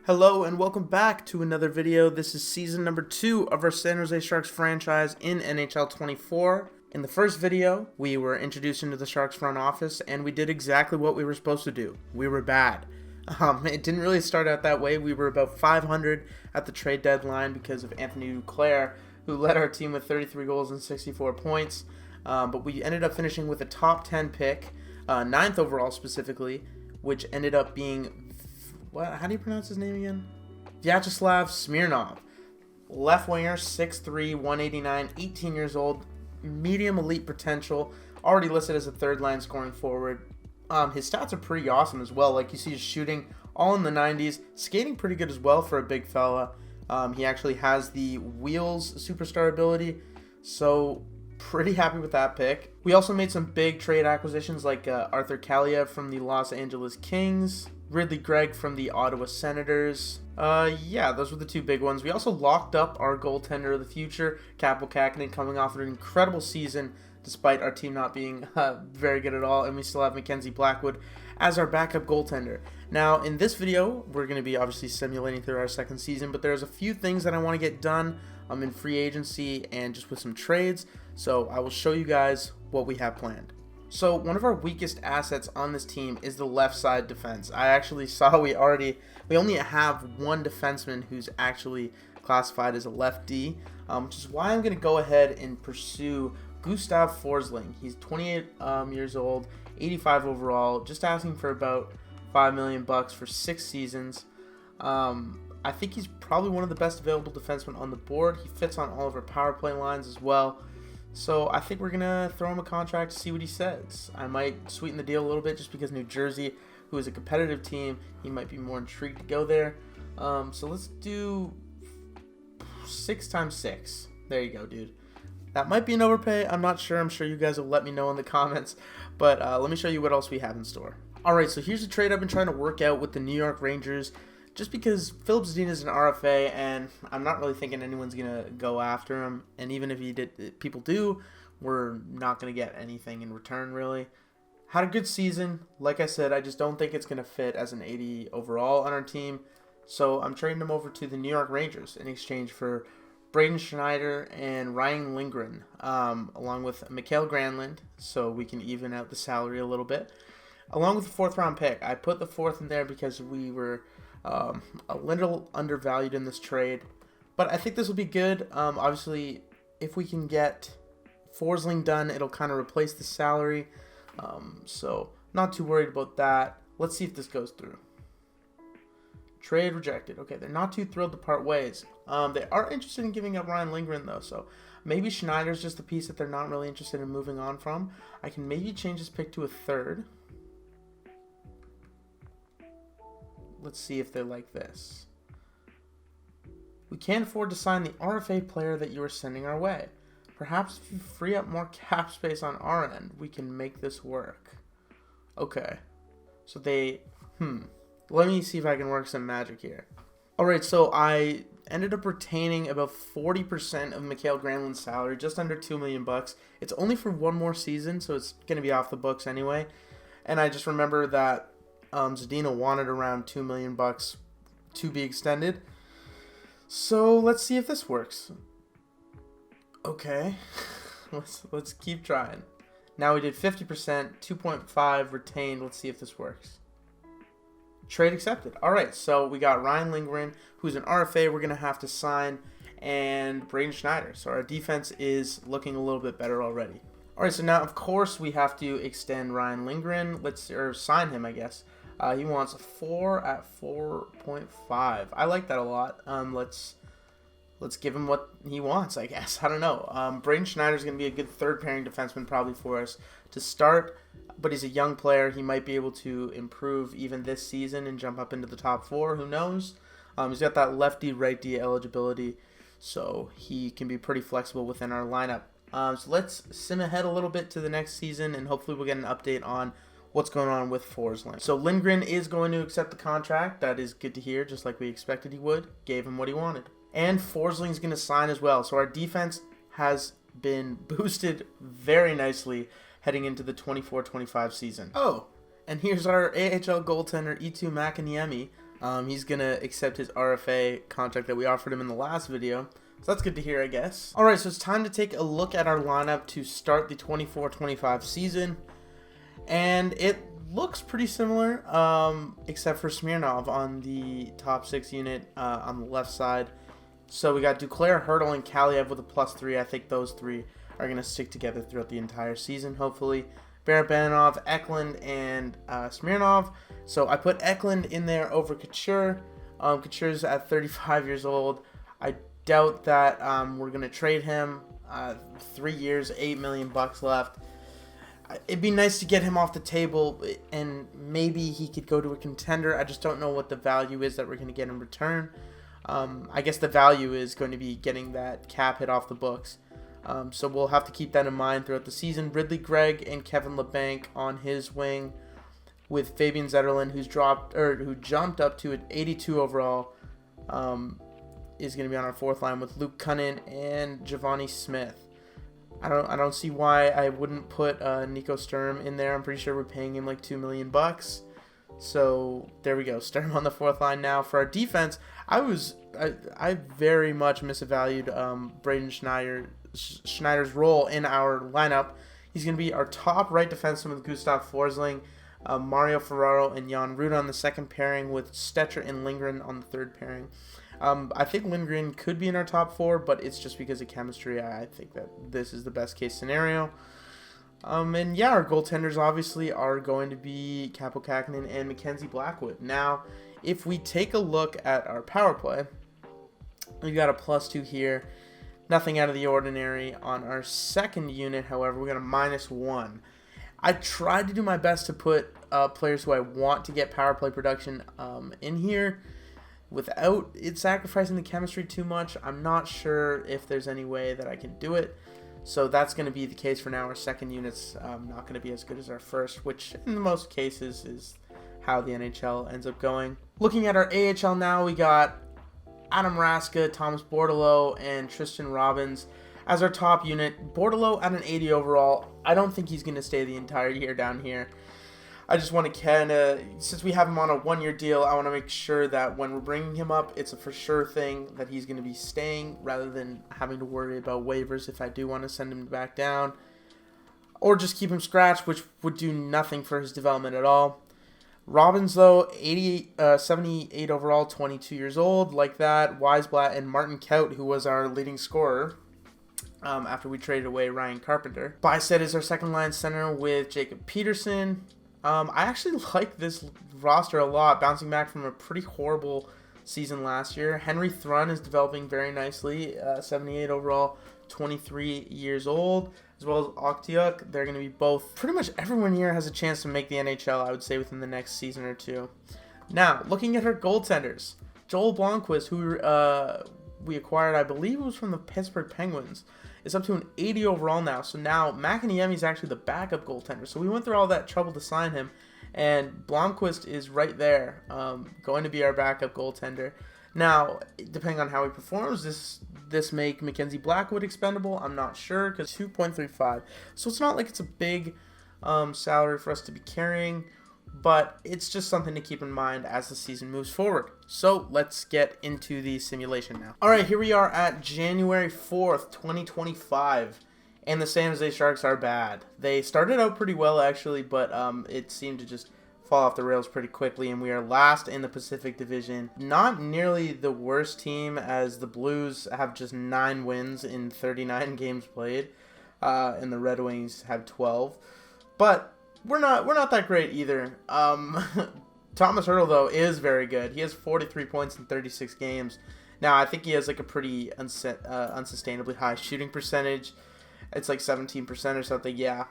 Hello and welcome back to another video. This is season number 2 of our San Jose Sharks franchise in NHL 24. In the first video, we were introduced into the Sharks front office and we did exactly what we were supposed to do. We were bad. It didn't really start out that way. We were about 500 at the trade deadline because of Anthony Duclair, who led our team with 33 goals and 64 points. But we ended up finishing with a top 10 pick, 9th overall specifically, which ended up being how do you pronounce his name again? Vyacheslav Smirnov. Left winger, 6'3", 189, 18 years old, medium elite potential, already listed as a third line scoring forward. His stats are pretty awesome as well. Like you see his shooting all in the 90s, skating pretty good as well for a big fella. He actually has the wheels superstar ability, so pretty happy with that pick. We also made some big trade acquisitions like Arthur Kaliyev from the Los Angeles Kings, Ridley Gregg from the Ottawa Senators. Yeah, those were the two big ones. We also locked up our goaltender of the future, Kaapo Kähkönen, coming off an incredible season despite our team not being very good at all, and we still have Mackenzie Blackwood as our backup goaltender. Now, in this video, we're going to be obviously simulating through our second season, but there's a few things that I want to get done in free agency and just with some trades, so I will show you guys what we have planned. So one of our weakest assets on this team is the left side defense. I actually saw we only have one defenseman who's actually classified as a lefty, which is why I'm going to go ahead and pursue Gustav Forsling. He's 28 years old, 85 overall, just asking for about $5 million for 6 seasons. I think he's probably one of the best available defensemen on the board. He fits on all of our power play lines as well. So I think we're going to throw him a contract to see what he says. I might sweeten the deal a little bit just because New Jersey, who is a competitive team, he might be more intrigued to go there. So let's do 6 times 6. There you go, dude. That might be an overpay. I'm not sure. I'm sure you guys will let me know in the comments. But let me show you what else we have in store. Alright, so here's a trade I've been trying to work out with the New York Rangers. Just because Philip Zadina is an RFA, and I'm not really thinking anyone's going to go after him. And even if people do, we're not going to get anything in return, really. Had a good season. Like I said, I just don't think it's going to fit as an 80 overall on our team. So I'm trading him over to the New York Rangers in exchange for Braden Schneider and Ryan Lindgren, along with Mikael Granlund, so we can even out the salary a little bit. Along with the 4th round pick. I put the 4th in there because we were a little undervalued in this trade, but I think this will be good. Obviously, if we can get Forsling done, it'll kind of replace the salary, so not too worried about that. Let's see if this goes through. Trade rejected. Okay, they're not too thrilled to part ways. They are interested in giving up Ryan Lindgren, though, so maybe Schneider's just the piece that they're not really interested in moving on from. I can maybe change this pick to a 3rd. Let's see if they're like this. We can't afford to sign the RFA player that you are sending our way. Perhaps if you free up more cap space on our end, we can make this work. Okay. So let me see if I can work some magic here. Alright, so I ended up retaining about 40% of Mikael Granlund's salary, just under $2 million. It's only for one more season, so it's going to be off the books anyway. And I just remember that Zadina wanted around $2 million to be extended. So let's see if this works. Okay. let's keep trying. Now we did 50%, 2.5 retained. Let's see if this works. Trade accepted. Alright, so we got Ryan Lindgren, who's an RFA we're going to have to sign, and Braden Schneider. So our defense is looking a little bit better already. Alright, so now of course we have to extend Ryan Lindgren. Or sign him, I guess. He wants a 4 at 4.5. I like that a lot. Let's give him what he wants, I guess. I don't know. Braden Schneider's going to be a good 3rd pairing defenseman probably for us to start, but he's a young player. He might be able to improve even this season and jump up into the top 4. Who knows? He's got that lefty-righty eligibility, so he can be pretty flexible within our lineup. So let's sim ahead a little bit to the next season, and hopefully we'll get an update on what's going on with Forsling. So Lindgren is going to accept the contract. That is good to hear, just like we expected he would. Gave him what he wanted. And Forsling's going to sign as well. So our defense has been boosted very nicely heading into the 24-25 season. Oh, and here's our AHL goaltender, Eetu Mäkiniemi. He's going to accept his RFA contract that we offered him in the last video. So that's good to hear, I guess. Alright, so it's time to take a look at our lineup to start the 24-25 season. And it looks pretty similar, except for Smirnov on the top 6 unit on the left side. So we got Duclair, Hurdle, and Kaliev with a +3. I think those three are going to stick together throughout the entire season, hopefully. Barabanov, Eklund, and Smirnov. So I put Eklund in there over Couture. Couture's at 35 years old. I doubt that we're going to trade him. 3 years, $8 million left. It'd be nice to get him off the table, and maybe he could go to a contender. I just don't know what the value is that we're going to get in return. I guess the value is going to be getting that cap hit off the books. So we'll have to keep that in mind throughout the season. Ridley Gregg and Kevin LeBanc on his wing, with Fabian Zetterlund, who jumped up to an 82 overall, is going to be on our fourth line with Luke Cunnin and Giovanni Smith. I don't see why I wouldn't put Nico Sturm in there. I'm pretty sure we're paying him like $2 million. So there we go. Sturm on the fourth line now. For our defense, I very much misvalued Braden Schneider's role in our lineup. He's going to be our top right defenseman with Gustav Forsling, Mario Ferraro, and Jan Ruda on the second pairing, with Stetcher and Lindgren on the third pairing. I think Lindgren could be in our top 4, but it's just because of chemistry. I think that this is the best case scenario. And yeah, our goaltenders obviously are going to be Capo Kakinen and Mackenzie Blackwood. Now, if we take a look at our power play, we've got a +2 here. Nothing out of the ordinary. On our second unit, however, we got a -1. I tried to do my best to put players who I want to get power play production in here without it sacrificing the chemistry too much. I'm not sure if there's any way that I can do it. So that's going to be the case for now. Our second unit's not going to be as good as our first, which in most cases is how the NHL ends up going. Looking at our AHL now, we got Adam Raska, Thomas Bordelot, and Tristan Robbins as our top unit. Bordelot at an 80 overall. I don't think he's going to stay the entire year down here. I just want to since we have him on a 1-year deal, I want to make sure that when we're bringing him up, it's a for sure thing that he's going to be staying, rather than having to worry about waivers if I do want to send him back down, or just keep him scratched, which would do nothing for his development at all. Robbins, though, 78 overall, 22 years old, like that. Weisblatt and Martin Kaut, who was our leading scorer after we traded away Ryan Carpenter. Bystedt is our second line center with Jacob Peterson. I actually like this roster a lot, bouncing back from a pretty horrible season last year. Henry Thrun is developing very nicely, 78 overall, 23 years old, as well as Oktiuk. They're going to be both, pretty much everyone here has a chance to make the NHL, I would say, within the next season or two. Now, looking at our goaltenders, Joel Blomqvist, who we acquired, I believe it was from the Pittsburgh Penguins, is up to an 80 overall now. So now Makiniemi is actually the backup goaltender. So we went through all that trouble to sign him, and Blomqvist is right there, going to be our backup goaltender. Now, depending on how he performs, this make Mackenzie Blackwood expendable. I'm not sure, because 2.35. So it's not like it's a big salary for us to be carrying, but it's just something to keep in mind as the season moves forward. So let's get into the simulation now. All right, here we are at January 4th, 2025, and the San Jose Sharks are bad. They started out pretty well, actually, but it seemed to just fall off the rails pretty quickly, and we are last in the Pacific Division. Not nearly the worst team, as the Blues have just 9 wins in 39 games played, and the Red Wings have 12. But we're not that great either. Thomas Hurdle, though, is very good. He has 43 points in 36 games. Now, I think he has like a pretty unsustainably high shooting percentage. It's like 17% or something. Yeah.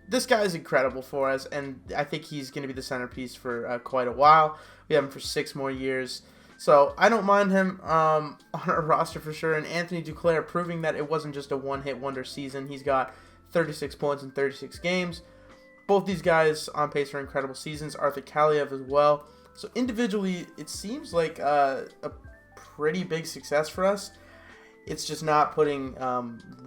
This guy is incredible for us, and I think he's going to be the centerpiece for quite a while. We have him for 6 more years. So I don't mind him on our roster for sure. And Anthony Duclair proving that it wasn't just a one-hit wonder season. He's got 36 points in 36 games. Both these guys on pace for incredible seasons. Arthur Kaliev as well. So individually, it seems like a pretty big success for us. It's just not putting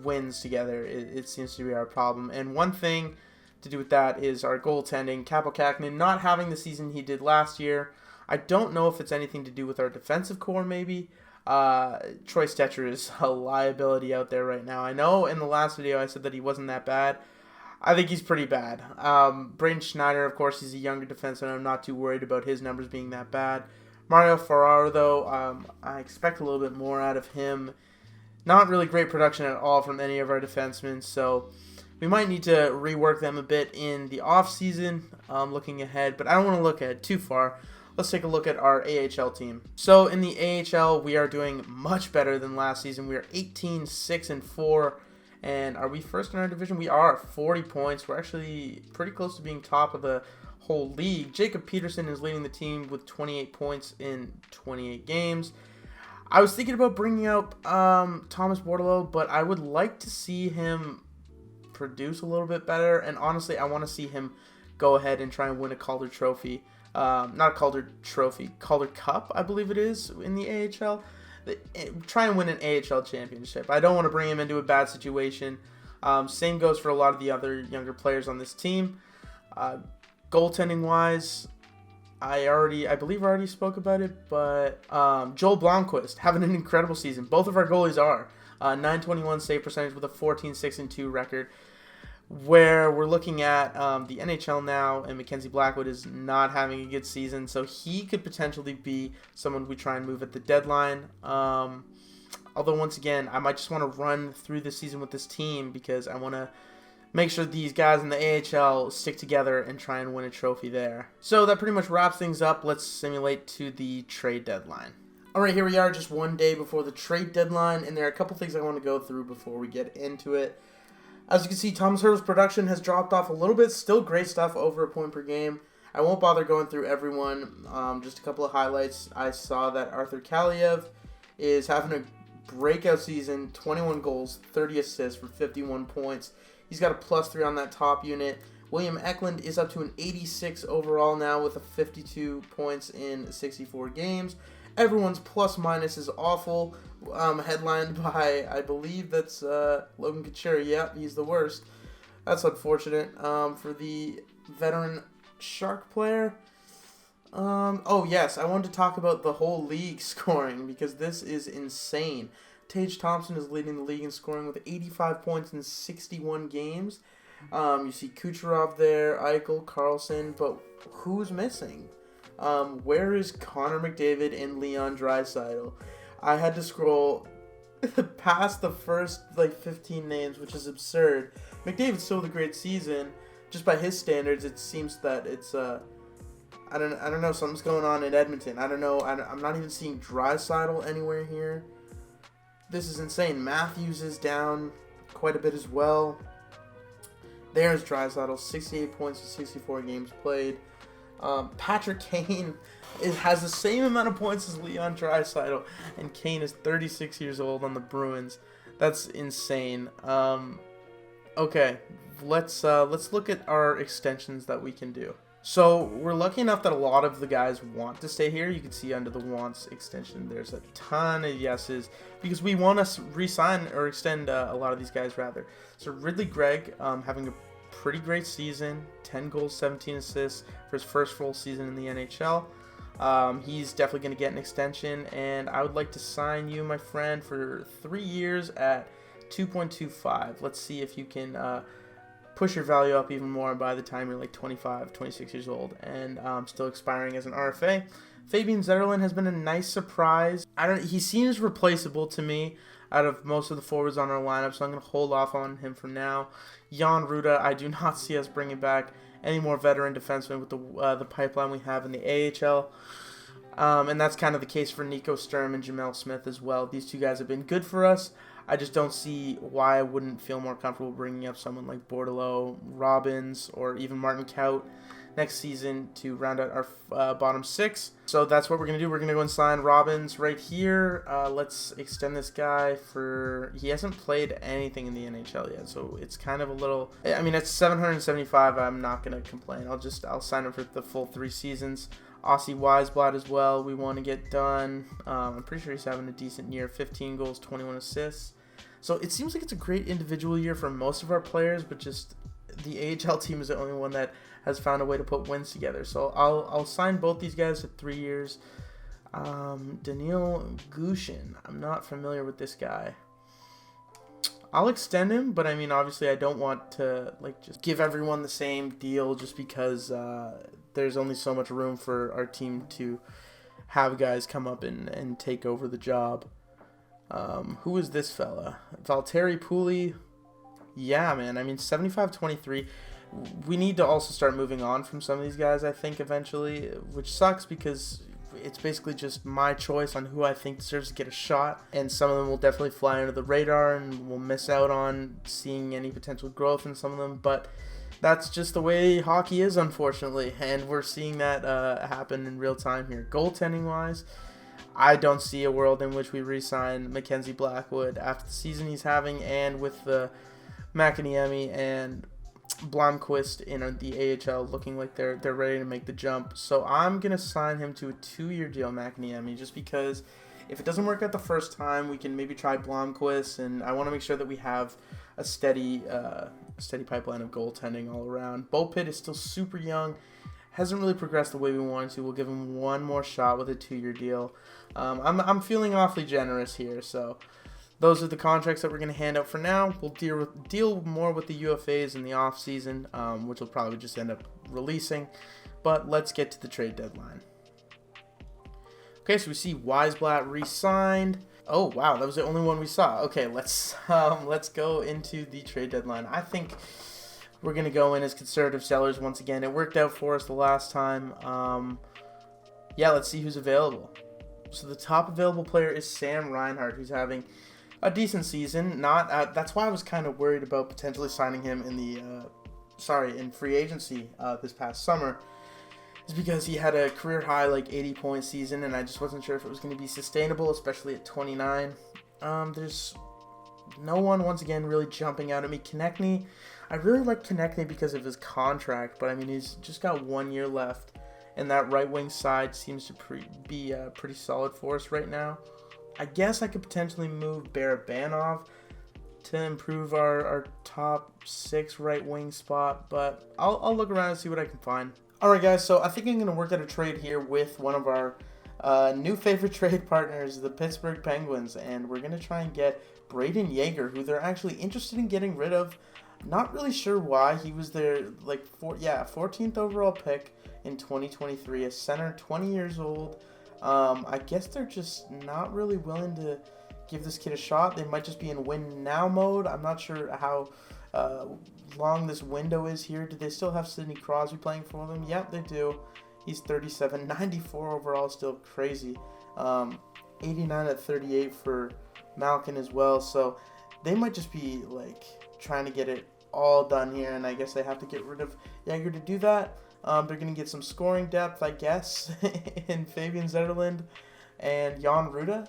wins together. It seems to be our problem. And one thing to do with that is our goaltending. Kaapo Kähkönen not having the season he did last year. I don't know if it's anything to do with our defensive core, maybe. Troy Stecher is a liability out there right now. I know in the last video I said that he wasn't that bad. I think he's pretty bad. Braden Schneider, of course, he's a younger defenseman. I'm not too worried about his numbers being that bad. Mario Ferraro, though, I expect a little bit more out of him. Not really great production at all from any of our defensemen, so we might need to rework them a bit in the offseason, looking ahead, but I don't want to look ahead too far. Let's take a look at our AHL team. So in the AHL, we are doing much better than last season. We are 18-6-4, and are we first in our division? We are, 40 points. We're actually pretty close to being top of the whole league. Jacob Peterson is leading the team with 28 points in 28 games. I was thinking about bringing up Thomas Bordelot, but I would like to see him produce a little bit better, and honestly, I want to see him go ahead and try and win a Calder Trophy. Not a Calder Trophy, Calder Cup, I believe it is, in the AHL. Try and win an AHL championship. I don't want to bring him into a bad situation. Same goes for a lot of the other younger players on this team. Goaltending-wise, I believe I already spoke about it, but Joel Blomqvist having an incredible season. Both of our goalies are. 921 save percentage with a 14-6-2 record. Where we're looking at the NHL now, and Mackenzie Blackwood is not having a good season, so he could potentially be someone we try and move at the deadline. Although, once again, I might just want to run through the season with this team because I want to make sure these guys in the AHL stick together and try and win a trophy there. So that pretty much wraps things up. Let's simulate to the trade deadline. Alright, here we are just one day before the trade deadline, and there are a couple things I want to go through before we get into it. As you can see, Thomas Hertl's production has dropped off a little bit. Still great stuff, over a point per game. I won't bother going through everyone. Just a couple of highlights. I saw that Arthur Kaliev is having a breakout season. 21 goals, 30 assists for 51 points. He's got a +3 on that top unit. William Eklund is up to an 86 overall now with a 52 points in 64 games. Everyone's plus-minus is awful. Headlined by, I believe that's Logan Couture. Yeah, he's the worst. That's unfortunate for the veteran Shark player. Oh, yes, I wanted to talk about the whole league scoring because this is insane. Tage Thompson is leading the league in scoring with 85 points in 61 games. You see Kucherov there, Eichel, Carlson, but who's missing? Where is Connor McDavid and Leon Draisaitl? I had to scroll past the first 15 names, which is absurd. McDavid's still with a great season. Just by his standards, it seems that it's I don't know, something's going on in Edmonton. I don't know. I'm not even seeing Draisaitl anywhere here. This is insane. Matthews is down quite a bit as well. There's Draisaitl, 68 points in 64 games played. Patrick Kane has the same amount of points as Leon Draisaitl, and Kane is 36 years old on the Bruins. That's insane. Okay, let's look at our extensions that we can do. So we're lucky enough that a lot of the guys want to stay here. You can see under the wants extension, there's a ton of yeses because we want to re-sign or extend a lot of these guys rather. So Ridley Gregg having a pretty great season, 10 goals, 17 assists for his first full season in the NHL. He's definitely going to get an extension, and I would like to sign you, my friend, for 3 years at 2.25. Let's see if you can push your value up even more by the time you're like 25, 26 years old and still expiring as an RFA. Fabian Zetterlund has been a nice surprise. He seems replaceable to me out of most of the forwards on our lineup, so I'm going to hold off on him for now. Jan Ruda, I do not see us bringing back any more veteran defensemen with the pipeline we have in the AHL. And that's kind of the case for Nico Sturm and Jamel Smith as well. These two guys have been good for us. I just don't see why I wouldn't feel more comfortable bringing up someone like Bordelot, Robbins, or even Martin Kaut next season to round out our bottom six. So that's what we're going to do. We're going to go and sign Robbins right here. Let's extend this guy for... He hasn't played anything in the NHL yet, so it's kind of a little... I mean, it's $775. I'm not going to complain. I'll sign him for the full 3 seasons. Aussie Weisblatt as well. We want to get done. I'm pretty sure he's having a decent year. 15 goals, 21 assists. So it seems like it's a great individual year for most of our players, but just the AHL team is the only one that has found a way to put wins together. So I'll sign both these guys to 3 years. Daniil Gushin, I'm not familiar with this guy. I'll extend him, but I mean, obviously I don't want to like just give everyone the same deal just because there's only so much room for our team to have guys come up and take over the job. Who is this fella? Valtteri Puli. Yeah, man. I mean, 75-23. We need to also start moving on from some of these guys, I think, eventually, which sucks because it's basically just my choice on who I think deserves to get a shot, and some of them will definitely fly under the radar and we'll miss out on seeing any potential growth in some of them, but that's just the way hockey is, unfortunately, and we're seeing that happen in real time here. Goaltending-wise, I don't see a world in which we re-sign Mackenzie Blackwood after the season he's having, and with the McAniemi and Blomqvist in the AHL looking like they're ready to make the jump. So I'm going to sign him to a 2-year deal, McAniemi, just because if it doesn't work out the first time, we can maybe try Blomqvist, and I want to make sure that we have a steady pipeline of goaltending all around. Bo Pitt is still super young, hasn't really progressed the way we wanted to. We'll give him one more shot with a 2-year deal. I'm feeling awfully generous here, so those are the contracts that we're going to hand out for now. We'll deal more with the UFAs in the offseason, which will probably just end up releasing. But let's get to the trade deadline. Okay, so we see Weisblatt re-signed. Oh, wow, that was the only one we saw. Okay, let's go into the trade deadline. I think we're going to go in as conservative sellers once again. It worked out for us the last time. Yeah, let's see who's available. So the top available player is Sam Reinhart, who's having a decent season. That's why I was kind of worried about potentially signing him in free agency this past summer, is because he had a career high like 80-point season, and I just wasn't sure if it was going to be sustainable, especially at 29. There's no one once again really jumping out at me. Konechny, I really like Konechny because of his contract, but I mean he's just got 1 year left, and that right wing side seems to be pretty solid for us right now. I guess I could potentially move Barabanov to improve our top 6 right wing spot, but I'll look around and see what I can find. Alright guys, so I think I'm going to work out a trade here with one of our new favorite trade partners, the Pittsburgh Penguins, and we're going to try and get Braden Joerger, who they're actually interested in getting rid of. Not really sure why. He was their 14th overall pick in 2023, a center, 20 years old. I guess they're just not really willing to give this kid a shot. They might just be in win now mode. I'm not sure how long this window is here. Do they still have Sidney Crosby playing for them? Yep, they do. He's 37, 94 overall, still crazy. 89 at 38 for Malkin as well. So they might just be like trying to get it all done here, and I guess they have to get rid of Joerger to do that. They're going to get some scoring depth, I guess, in Fabian Zetterlund and Jan Ruda.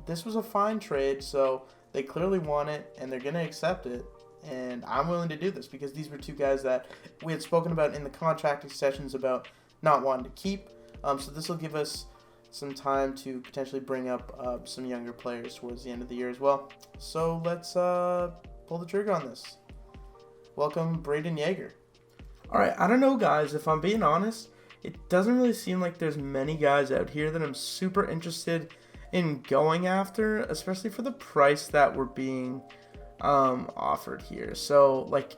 This was a fine trade, so they clearly want it, and they're going to accept it. And I'm willing to do this because these were two guys that we had spoken about in the contracting sessions about not wanting to keep. So this will give us some time to potentially bring up some younger players towards the end of the year as well. So let's pull the trigger on this. Welcome, Braden Joerger. Alright, I don't know guys, if I'm being honest, it doesn't really seem like there's many guys out here that I'm super interested in going after, especially for the price that we're being offered here. So, like,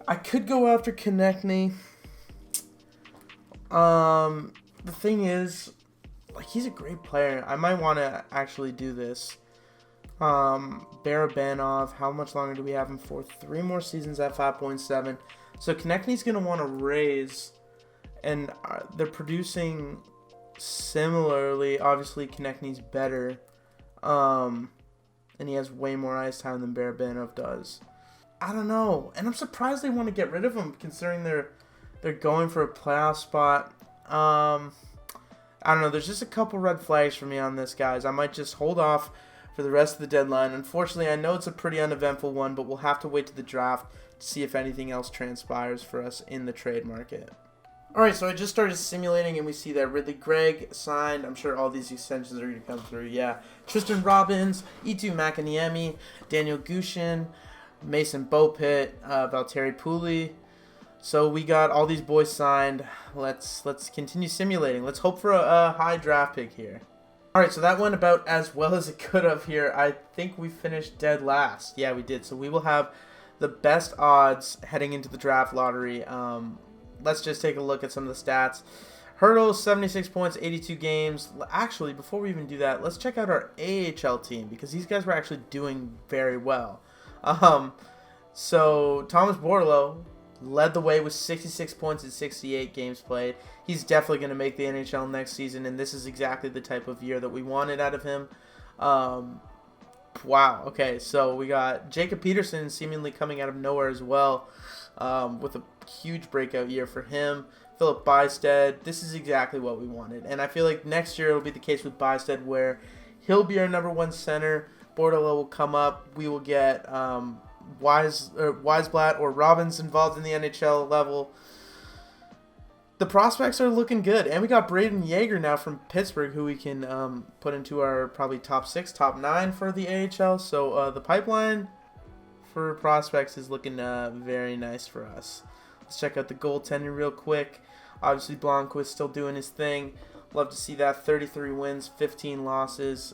I could go after Konechny. The thing is, like, he's a great player. I might want to actually do this. Barabanov, how much longer do we have him for? 3 more seasons at 5.7. So Konechny's going to want to raise, and they're producing similarly. Obviously, Konechny's better, and he has way more ice time than Barabanov does. I don't know, and I'm surprised they want to get rid of him, considering they're going for a playoff spot. I don't know, there's just a couple red flags for me on this, guys. I might just hold off for the rest of the deadline. Unfortunately, I know it's a pretty uneventful one, but we'll have to wait to the draft to see if anything else transpires for us in the trade market. Alright, so I just started simulating, and we see that Ridley Gregg signed. I'm sure all these extensions are going to come through. Yeah, Tristan Robbins, E2 Makaniemi, Daniil Gushin, Mason Beaupit, Valtteri Puli. So we got all these boys signed. Let's continue simulating. Let's hope for a high draft pick here. All right, so that went about as well as it could have here. I think we finished dead last. Yeah, we did. So we will have the best odds heading into the draft lottery. Let's just take a look at some of the stats. Hurdles, 76 points, 82 games. Actually, before we even do that, let's check out our AHL team because these guys were actually doing very well. So Thomas Bordeleau led the way with 66 points in 68 games played. He's definitely going to make the NHL next season, and this is exactly the type of year that we wanted out of him. Wow. Okay, so we got Jacob Peterson seemingly coming out of nowhere as well, with a huge breakout year for him. Philip Bystead, this is exactly what we wanted. And I feel like next year it'll be the case with Bystead where he'll be our #1 center. Bordeleau will come up. We will get Weisblatt or Robbins involved in the NHL level. The prospects are looking good. And we got Braden Joerger now from Pittsburgh who we can put into our probably top 6, top 9 for the AHL. So the pipeline for prospects is looking very nice for us. Let's check out the goaltending real quick. Obviously, Blomqvist still doing his thing. Love to see that. 33 wins, 15 losses.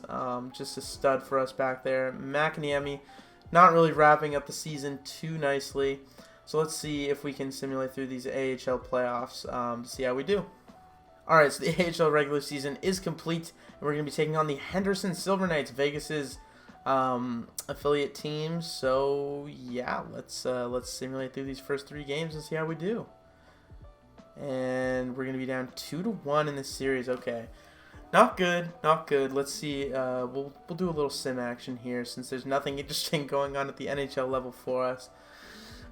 Just a stud for us back there. McAniemi not really wrapping up the season too nicely. So let's see if we can simulate through these AHL playoffs to see how we do. Alright, so the AHL regular season is complete. And we're going to be taking on the Henderson Silver Knights, Vegas's affiliate teams. So yeah, let's simulate through these first 3 games and see how we do. And we're gonna be down 2-1 in this series. Okay, not good, not good. Let's see. We'll do a little sim action here since there's nothing interesting going on at the NHL level for us.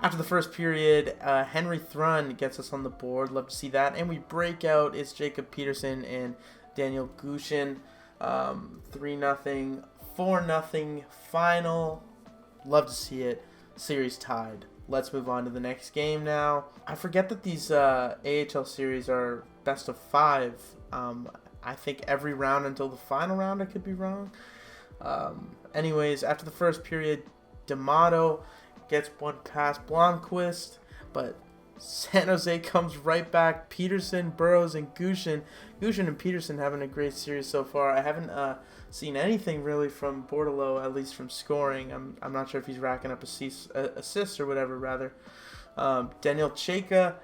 After the first period, Henry Thrun gets us on the board. Love to see that. And we break out. It's Jacob Peterson and Daniel Gushin. 3-0. 4-0 final. Love to see it. Series tied. Let's move on to the next game now. I forget that these AHL series are best of 5. I think every round until the final round. I could be wrong. Anyways, after the first period, D'Amato gets one past Blomqvist, but San Jose comes right back. Peterson, Burrows, and Gushin. Gushin and Peterson having a great series so far. I haven't seen anything really from Bordeleau, at least from scoring. I'm not sure if he's racking up assists or whatever, rather. Daniel Chayka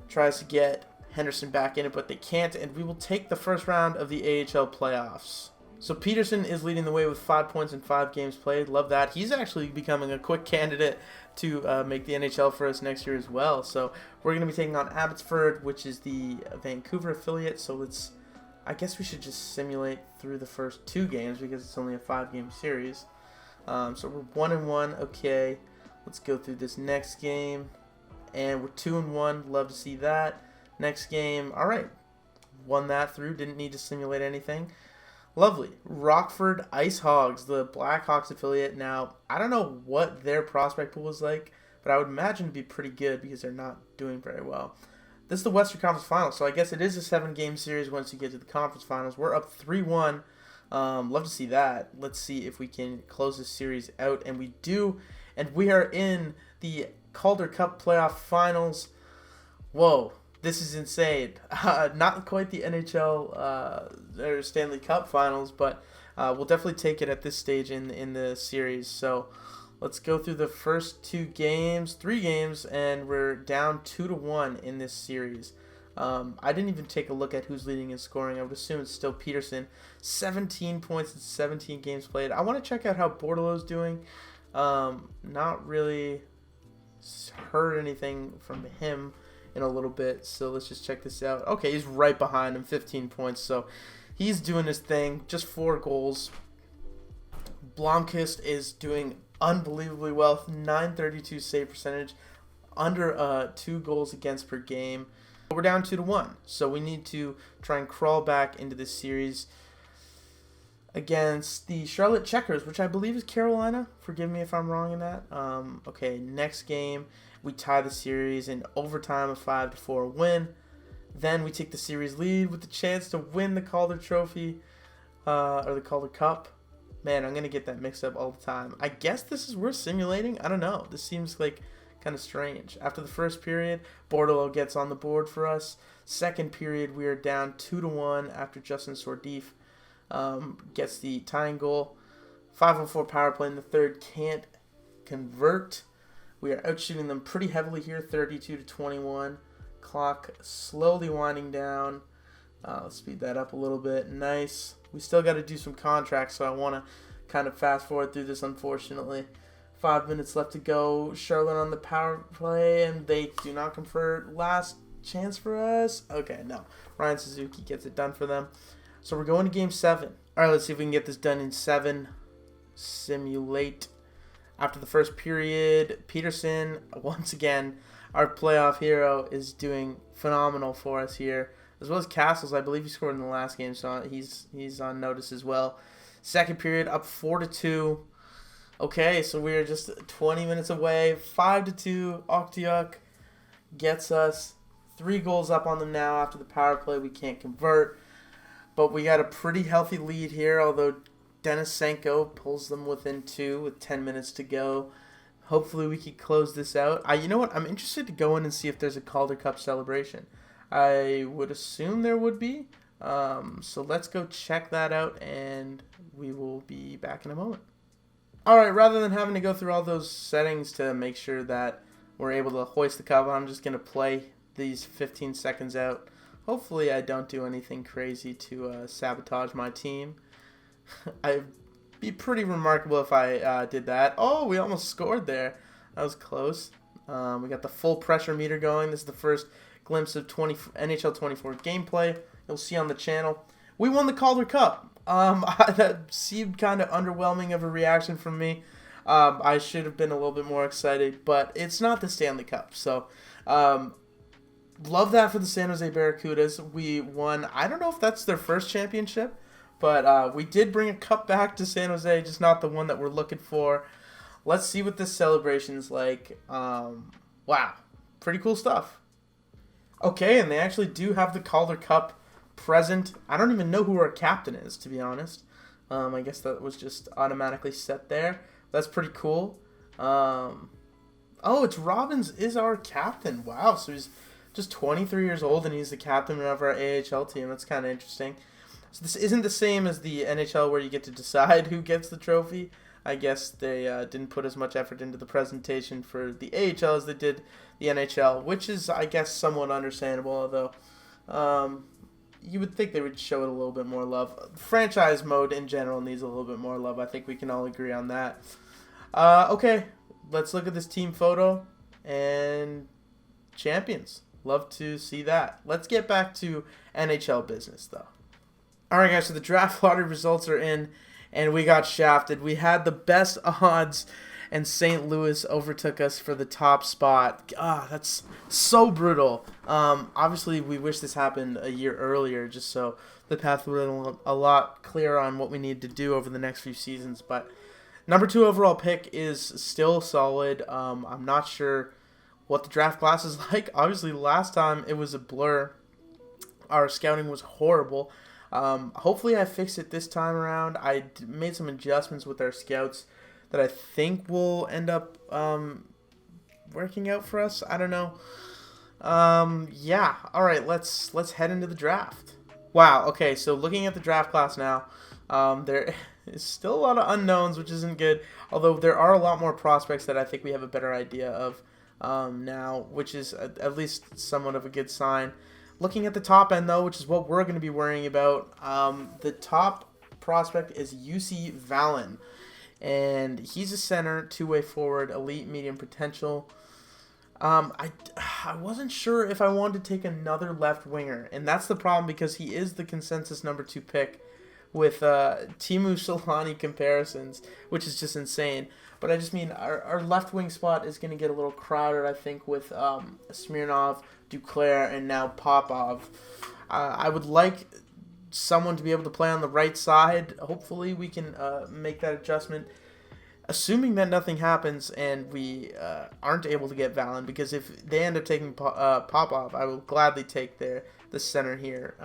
tries to get Henderson back in it, but they can't, and we will take the first round of the AHL playoffs. So Peterson is leading the way with 5 points in 5 games played. Love that. He's actually becoming a quick candidate to make the NHL for us next year as well. So we're going to be taking on Abbotsford, which is the Vancouver affiliate. So I guess we should just simulate through the first 2 games because it's only a 5-game series. So we're 1-1. Okay, let's go through this next game. And we're 2-1. Love to see that. Next game. All right. Won that through. Didn't need to simulate anything. Lovely. Rockford Ice Hogs, the Blackhawks affiliate. Now, I don't know what their prospect pool is like, but I would imagine it'd be pretty good because they're not doing very well. This is the Western Conference Finals, so I guess it is a 7-game series once you get to the Conference Finals. We're up 3-1. Love to see that. Let's see if we can close this series out, and we do. And we are in the Calder Cup Playoff Finals. Whoa. This is insane. Not quite the NHL or Stanley Cup Finals, but we'll definitely take it at this stage in the series. So let's go through the first 3 games, and we're down 2-1 in this series. I didn't even take a look at who's leading in scoring. I would assume it's still Peterson. 17 points in 17 games played. I want to check out how Bordeleau's doing. Not really heard anything from him in a little bit, so let's just check this out. Okay, he's right behind him, 15 points, so he's doing his thing. Just 4 goals. Blomqvist is doing unbelievably well, 932 save percentage, under 2 goals against per game. But we're down 2-1, so we need to try and crawl back into this series against the Charlotte Checkers, which I believe is Carolina. Forgive me if I'm wrong in that. Okay, next game, we tie the series in overtime, a 5-4 win. Then we take the series lead with the chance to win the Calder Trophy, or the Calder Cup. Man, I'm going to get that mixed up all the time. I guess this is worth simulating. I don't know. This seems like kind of strange. After the first period, Bordelot gets on the board for us. Second period, we are down 2-1 after Justin Sordif gets the tying goal. 5-on-4 power play in the third, can't convert. We are outshooting them pretty heavily here, 32-21. Clock slowly winding down. Let's speed that up a little bit. Nice. We still got to do some contracts, so I want to kind of fast forward through this, unfortunately. 5 minutes left to go. Charlotte on the power play, and they do not convert. Last chance for us. Okay, no. Ryan Suzuki gets it done for them. So we're going to game 7. All right, let's see if we can get this done in 7. Simulate. After the first period, Peterson, once again, our playoff hero, is doing phenomenal for us here. As well as Castles, I believe he scored in the last game, so he's on notice as well. Second period, up 4-2. Okay, so we are just 20 minutes away. 5-2. Oktiuk gets us 3 goals up on them now after the power play. We can't convert, but we got a pretty healthy lead here, although Denisenko pulls them within 2 with 10 minutes to go. Hopefully we can close this out. You know what? I'm interested to go in and see if there's a Calder Cup celebration. I would assume there would be. So let's go check that out, and we will be back in a moment. Alright, rather than having to go through all those settings to make sure that we're able to hoist the cup, I'm just going to play these 15 seconds out. Hopefully I don't do anything crazy to sabotage my team. I'd be pretty remarkable if I did that. Oh, we almost scored there. That was close. We got the full pressure meter going. This is the first glimpse of NHL 24 gameplay you'll see on the channel. We won the Calder Cup. That seemed kind of underwhelming of a reaction from me. I should have been a little bit more excited, but it's not the Stanley Cup. So, love that for the San Jose Barracudas. We won. I don't know if that's their first championship, but we did bring a cup back to San Jose, just not the one that we're looking for. Let's see what this celebration's like. Wow, pretty cool stuff. Okay, and they actually do have the Calder Cup present. I don't even know who our captain is, to be honest. I guess that was just automatically set there. That's pretty cool. Oh, it's Robbins is our captain. Wow, so he's just 23 years old, and he's the captain of our AHL team. That's kind of interesting. So this isn't the same as the NHL where you get to decide who gets the trophy. I guess they didn't put as much effort into the presentation for the AHL as they did the NHL, which is, I guess, somewhat understandable, although you would think they would show it a little bit more love. Franchise mode in general needs a little bit more love. I think we can all agree on that. Okay, let's look at this team photo, and champions. Love to see that. Let's get back to NHL business, though. All right, guys, so the draft lottery results are in, and we got shafted. We had the best odds, and St. Louis overtook us for the top spot. That's so brutal. Obviously, we wish this happened a year earlier, just so the path would have been a lot clearer on what we need to do over the next few seasons. But number 2 overall pick is still solid. I'm not sure what the draft class is like. Obviously, last time it was a blur. Our scouting was horrible. Hopefully I fixed it this time around. I made some adjustments with our scouts that I think will end up working out for us. I don't know. Yeah. All right. Let's head into the draft. Wow. Okay. So looking at the draft class now, there is still a lot of unknowns, which isn't good. Although there are a lot more prospects that I think we have a better idea of now, which is at least somewhat of a good sign. Looking at the top end, though, which is what we're going to be worrying about, the top prospect is UC Vallon. And he's a center, two-way forward, elite medium potential. I wasn't sure if I wanted to take another left winger. And that's the problem because he is the consensus number 2 pick with Teemu Solani comparisons, which is just insane. But I just mean our left wing spot is going to get a little crowded, I think, with Smirnov, Duclair, and now Popov. I would like someone to be able to play on the right side. Hopefully we can make that adjustment, assuming that nothing happens and we aren't able to get Valen, because if they end up taking Popov, I will gladly take the center here.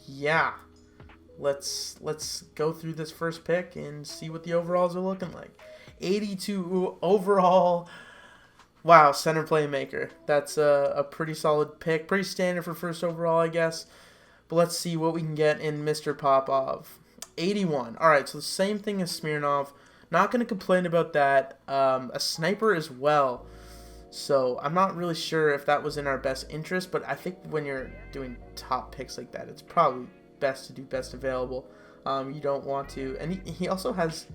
Yeah. let's go through this first pick and see what the overalls are looking like. 82 overall. Wow, center playmaker. That's a pretty solid pick. Pretty standard for first overall, I guess. But let's see what we can get in Mr. Popov. 81. All right, so the same thing as Smirnov. Not going to complain about that. A sniper as well. So I'm not really sure if that was in our best interest, but I think when you're doing top picks like that, it's probably best to do best available. You don't want to, and he also has,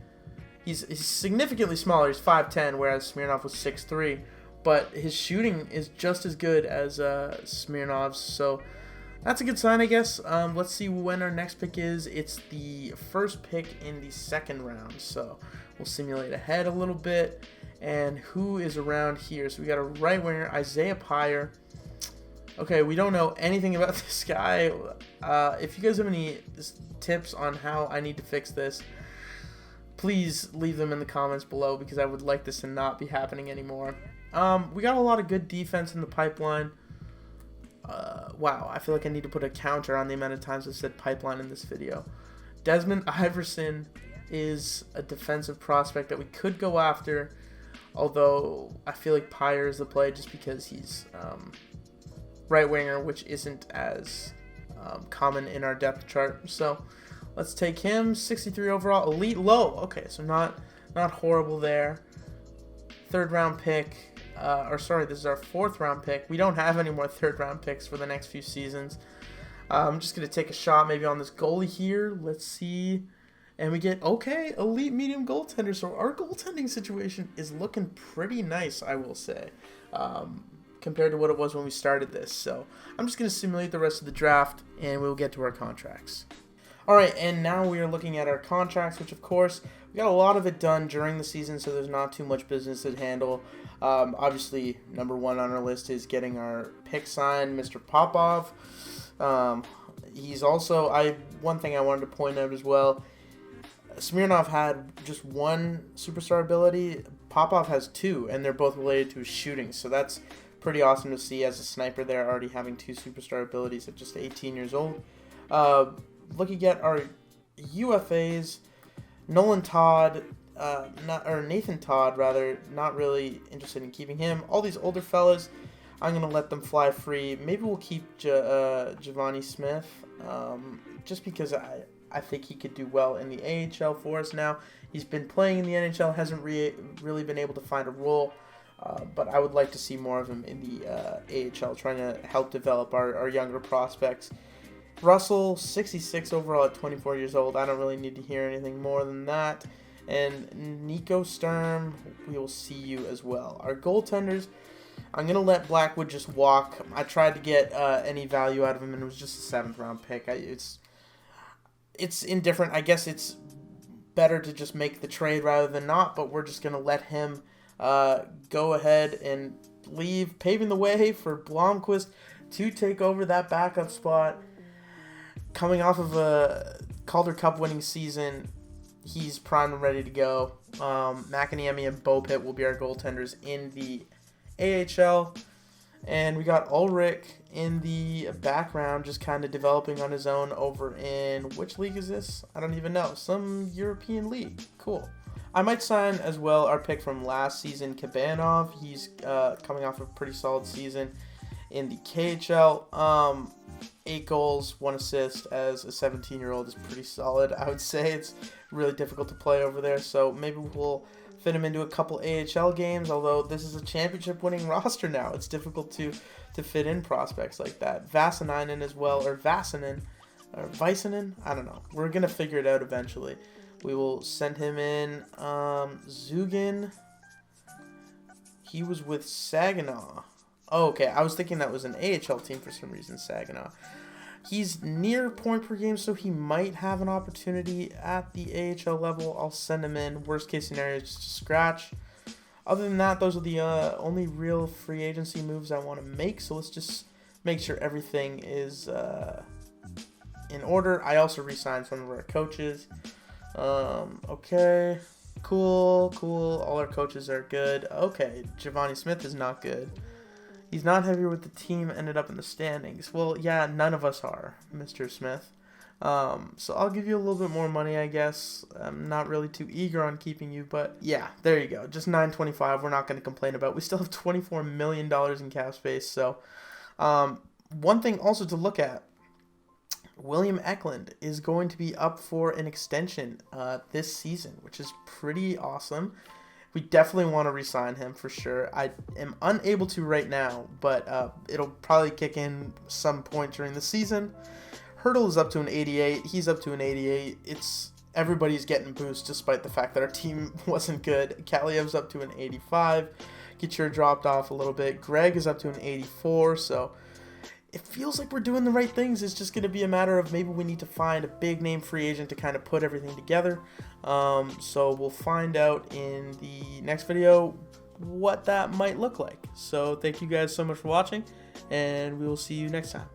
he's significantly smaller. He's 5'10", whereas Smirnov was 6'3", but his shooting is just as good as Smirnov's. So that's a good sign, I guess. Let's see when our next pick is. It's the first pick in the second round. So we'll simulate ahead a little bit. And who is around here? So we got a right winger, Isaiah Pyre. Okay, we don't know anything about this guy. If you guys have any tips on how I need to fix this, please leave them in the comments below, because I would like this to not be happening anymore. We got a lot of good defense in the pipeline. Wow, I feel like I need to put a counter on the amount of times I said pipeline in this video. Desmond Iverson is a defensive prospect that we could go after, although I feel like Pyre is the play just because he's right winger, which isn't as common in our depth chart. So let's take him. 63 overall, elite low. Okay, so not horrible there. Third round pick. This is our fourth round pick. We don't have any more third round picks for the next few seasons. I'm just going to take a shot maybe on this goalie here. Let's see. And we get, okay, elite medium goaltender. So our goaltending situation is looking pretty nice, I will say, compared to what it was when we started this. So I'm just going to simulate the rest of the draft, and we'll get to our contracts. All right, and now we are looking at our contracts, which, of course, we got a lot of it done during the season, so there's not too much business to handle. Obviously, number one on our list is getting our pick signed, Mr. Popov. He's also, one thing I wanted to point out as well, Smirnov had just one superstar ability. Popov has two, and they're both related to his shooting, so that's pretty awesome to see as a sniper there, already having two superstar abilities at just 18 years old. Looking at our UFAs, Nathan Todd, not really interested in keeping him. All these older fellas, I'm going to let them fly free. Maybe we'll keep Giovanni Smith, just because I think he could do well in the AHL for us now. He's been playing in the NHL, hasn't really been able to find a role, but I would like to see more of him in the AHL, trying to help develop our younger prospects. Russell, 66 overall at 24 years old. I don't really need to hear anything more than that. And Nico Sturm, we will see you as well. Our goaltenders, I'm going to let Blackwood just walk. I tried to get any value out of him, and it was just a 7th round pick. It's indifferent. I guess it's better to just make the trade rather than not, but we're just going to let him go ahead and leave, paving the way for Blomqvist to take over that backup spot. Coming off of a Calder Cup winning season, he's primed and ready to go. McAniemi and Bopit will be our goaltenders in the AHL. And we got Ulrich in the background, just kind of developing on his own over in, which league is this? I don't even know. Some European league. Cool. I might sign as well our pick from last season, Kabanov. He's coming off a pretty solid season in the KHL. 8 goals, 1 assist as a 17-year-old is pretty solid. I would say it's really difficult to play over there, so maybe we'll fit him into a couple AHL games, although this is a championship-winning roster now. It's difficult to fit in prospects like that. Vasaninen as well, or Vasanen, or Vasanen? I don't know. We're going to figure it out eventually. We will send him in. Zugin, he was with Saginaw. Oh, okay. I was thinking that was an AHL team for some reason, Saginaw. He's near point per game, so he might have an opportunity at the AHL level. I'll send him in. Worst case scenario is just a scratch. Other than that, those are the only real free agency moves I want to make. So let's just make sure everything is in order. I also re-signed some of our coaches. Okay. Cool. All our coaches are good. Okay. Giovanni Smith is not good. He's not heavier with the team, ended up in the standings. Well, yeah, none of us are, Mr. Smith. So I'll give you a little bit more money, I guess. I'm not really too eager on keeping you, but yeah, there you go. Just $925. We're not going to complain about. We still have $24 million in cap space. So one thing also to look at, William Eklund is going to be up for an extension this season, which is pretty awesome. We definitely want to re-sign him for sure. I am unable to right now, but it'll probably kick in some point during the season. Hurdle is up to an 88. He's up to an 88. Everybody's getting boost despite the fact that our team wasn't good. Kaliev's up to an 85. Couture dropped off a little bit. Greg is up to an 84. So it feels like we're doing the right things. It's just going to be a matter of maybe we need to find a big name free agent to kind of put everything together. So we'll find out in the next video what that might look like. So thank you guys so much for watching, and we will see you next time.